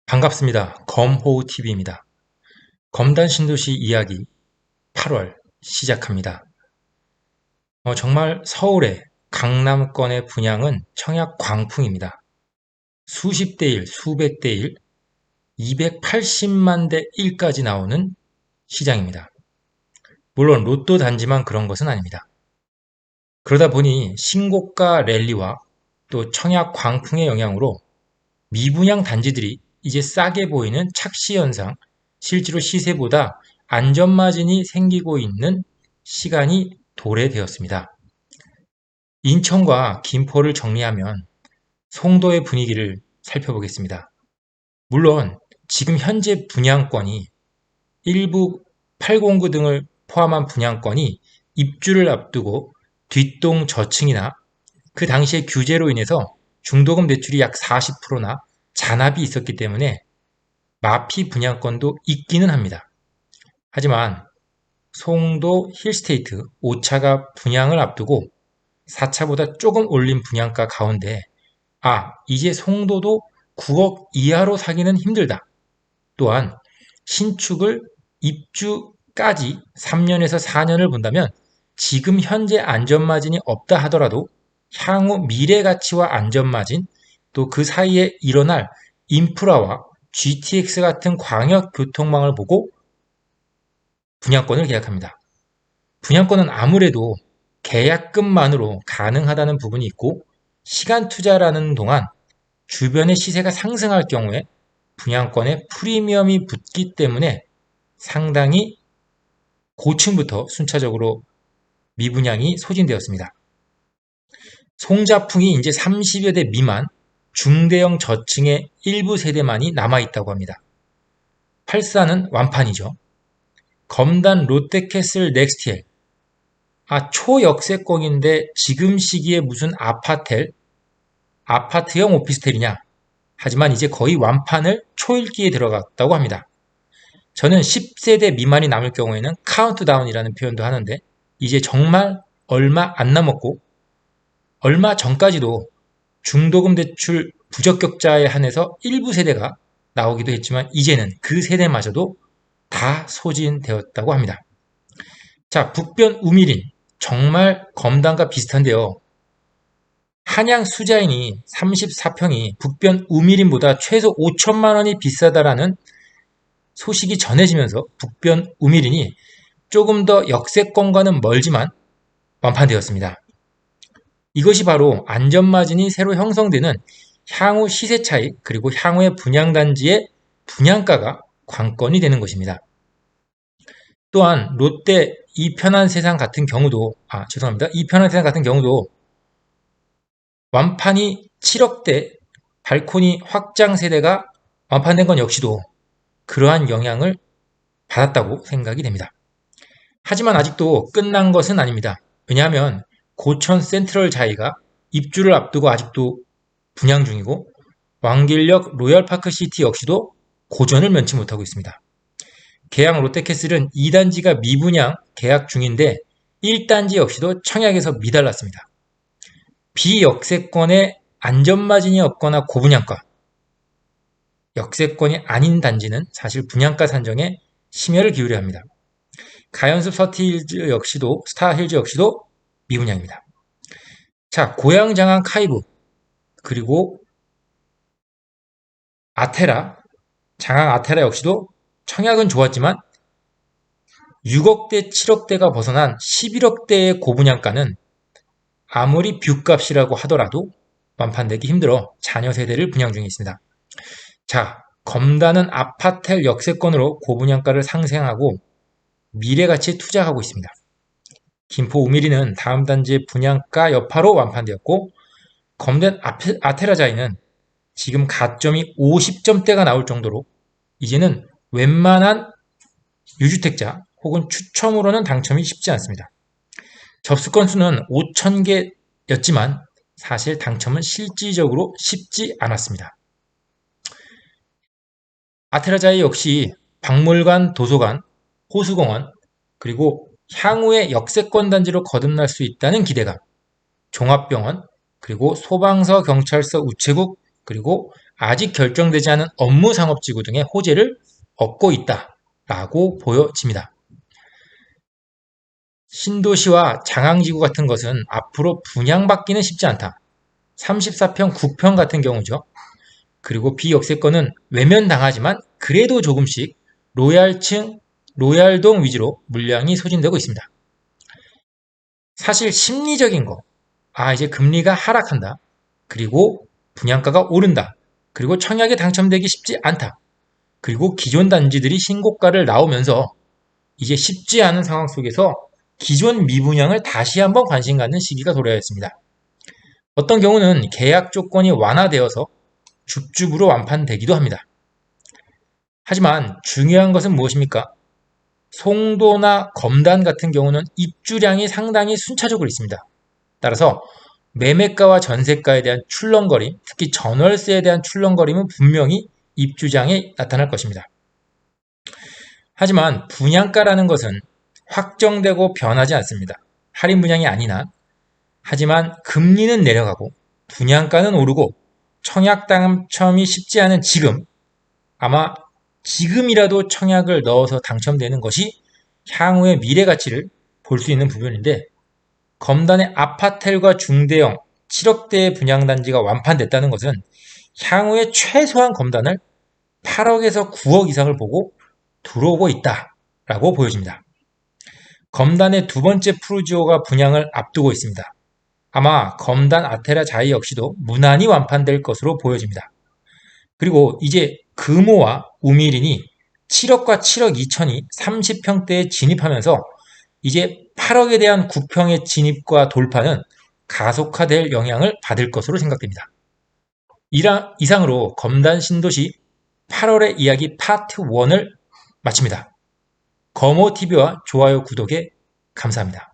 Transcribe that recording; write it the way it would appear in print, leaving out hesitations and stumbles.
반갑습니다. 검호TV입니다. 검단 신도시 이야기 8월 시작합니다. 정말 서울의 강남권의 분양은 청약 광풍입니다. 수십 대 1, 수백 대 1, 280만 대 1까지 나오는 시장입니다. 물론 로또 단지만 그런 것은 아닙니다. 그러다 보니 신고가 랠리와 또 청약 광풍의 영향으로 미분양 단지들이 이제 싸게 보이는 착시 현상, 실제로 시세보다 안전마진이 생기고 있는 시간이 도래되었습니다. 인천과 김포를 정리하면 송도의 분위기를 살펴보겠습니다. 물론 지금 현재 분양권이 일부 809 등을 포함한 분양권이 입주를 앞두고 뒷동 저층이나 그 당시의 규제로 인해서 중도금 대출이 약 40%나 잔압이 있었기 때문에 마피 분양권도 있기는 합니다. 하지만 송도 힐스테이트 5차가 분양을 앞두고 4차보다 조금 올린 분양가 가운데 이제 송도도 9억 이하로 사기는 힘들다. 또한 신축을 입주까지 3년에서 4년을 본다면 지금 현재 안전마진이 없다 하더라도 향후 미래 가치와 안전마진 또 그 사이에 일어날 인프라와 GTX 같은 광역 교통망을 보고 분양권을 계약합니다. 분양권은 아무래도 계약금만으로 가능하다는 부분이 있고 시간 투자라는 동안 주변의 시세가 상승할 경우에 분양권에 프리미엄이 붙기 때문에 상당히 고층부터 순차적으로 미분양이 소진되었습니다. 송자풍이 이제 30여 대 미만 중대형 저층의 일부 세대만이 남아있다고 합니다. 8사는 완판이죠. 검단 롯데캐슬 넥스티엘. 초역세권인데 지금 시기에 무슨 아파트형 오피스텔이냐. 하지만 이제 거의 완판을 초읽기에 들어갔다고 합니다. 저는 10세대 미만이 남을 경우에는 카운트다운이라는 표현도 하는데 이제 정말 얼마 안 남았고 얼마 전까지도 중도금 대출 부적격자에 한해서 일부 세대가 나오기도 했지만 이제는 그 세대마저도 다 소진되었다고 합니다. 자, 북변 우미린 정말 검단과 비슷한데요. 한양 수자인이 34평이 북변 우미린보다 최소 5천만 원이 비싸다라는 소식이 전해지면서 북변 우미린이 조금 더 역세권과는 멀지만 완판되었습니다. 이것이 바로 안전마진이 새로 형성되는 향후 시세 차익 그리고 향후의 분양단지의 분양가가 관건이 되는 것입니다. 또한 롯데 이편한 세상 같은 경우도 이편한 세상 같은 경우도 완판이 7억대 발코니 확장 세대가 완판된 건 역시도 그러한 영향을 받았다고 생각이 됩니다. 하지만 아직도 끝난 것은 아닙니다. 왜냐하면 고천 센트럴 자이가 입주를 앞두고 아직도 분양 중이고 왕길역 로열파크시티 역시도 고전을 면치 못하고 있습니다. 계양 롯데캐슬은 2단지가 미분양 계약 중인데 1단지 역시도 청약에서 미달랐습니다. 비역세권의 안전마진이 없거나 고분양가, 역세권이 아닌 단지는 사실 분양가 산정에 심혈을 기울여야 합니다. 가연습 스타힐즈 역시도 미분양입니다. 자, 고양장안 카이브 그리고 장항 아테라 역시도 청약은 좋았지만 6억대, 7억대가 벗어난 11억대의 고분양가는 아무리 뷰값이라고 하더라도 완판되기 힘들어 자녀 세대를 분양 중에 있습니다. 자, 검단은 아파텔 역세권으로 고분양가를 상생하고 미래가치에 투자하고 있습니다. 김포 우미리는 다음 단지의 분양가 여파로 완판되었고 검단 아테라자이는 지금 가점이 50점대가 나올 정도로 이제는 웬만한 유주택자 혹은 추첨으로는 당첨이 쉽지 않습니다. 접수 건수는 5,000개였지만 사실 당첨은 실질적으로 쉽지 않았습니다. 아테라자이 역시 박물관, 도서관, 호수공원, 그리고 향후의 역세권 단지로 거듭날 수 있다는 기대감, 종합병원, 그리고 소방서, 경찰서, 우체국, 그리고 아직 결정되지 않은 업무 상업지구 등의 호재를 얻고 있다라고 보여집니다. 신도시와 장항지구 같은 것은 앞으로 분양받기는 쉽지 않다. 34평, 9평 같은 경우죠. 그리고 비역세권은 외면당하지만 그래도 조금씩 로얄층, 로얄동 위주로 물량이 소진되고 있습니다. 사실 심리적인 거, 이제 금리가 하락한다. 그리고 분양가가 오른다. 그리고 청약에 당첨되기 쉽지 않다. 그리고 기존 단지들이 신고가를 나오면서 이제 쉽지 않은 상황 속에서 기존 미분양을 다시 한번 관심 갖는 시기가 도래하였습니다. 어떤 경우는 계약 조건이 완화되어서 줍줍으로 완판되기도 합니다. 하지만 중요한 것은 무엇입니까? 송도나 검단 같은 경우는 입주량이 상당히 순차적으로 있습니다. 따라서 매매가와 전세가에 대한 출렁거림, 특히 전월세에 대한 출렁거림은 분명히 입주장에 나타날 것입니다. 하지만 분양가라는 것은 확정되고 변하지 않습니다. 할인 분양이 아니나. 하지만 금리는 내려가고 분양가는 오르고 청약 당첨이 쉽지 않은 지금, 아마 지금이라도 청약을 넣어서 당첨되는 것이 향후의 미래 가치를 볼 수 있는 부분인데, 검단의 아파텔과 중대형 7억대의 분양단지가 완판됐다는 것은 향후에 최소한 검단을 8억에서 9억 이상을 보고 들어오고 있다라고 보여집니다. 검단의 두 번째 푸르지오가 분양을 앞두고 있습니다. 아마 검단 아테라 자이 역시도 무난히 완판될 것으로 보여집니다. 그리고 이제 금호와 우미린이 7억과 7억 2천이 30평대에 진입하면서 이제 8억에 대한 9평의 진입과 돌파는 가속화될 영향을 받을 것으로 생각됩니다. 이상으로 검단 신도시 8월의 이야기 파트 1을 마칩니다. 거모TV와 좋아요, 구독에 감사합니다.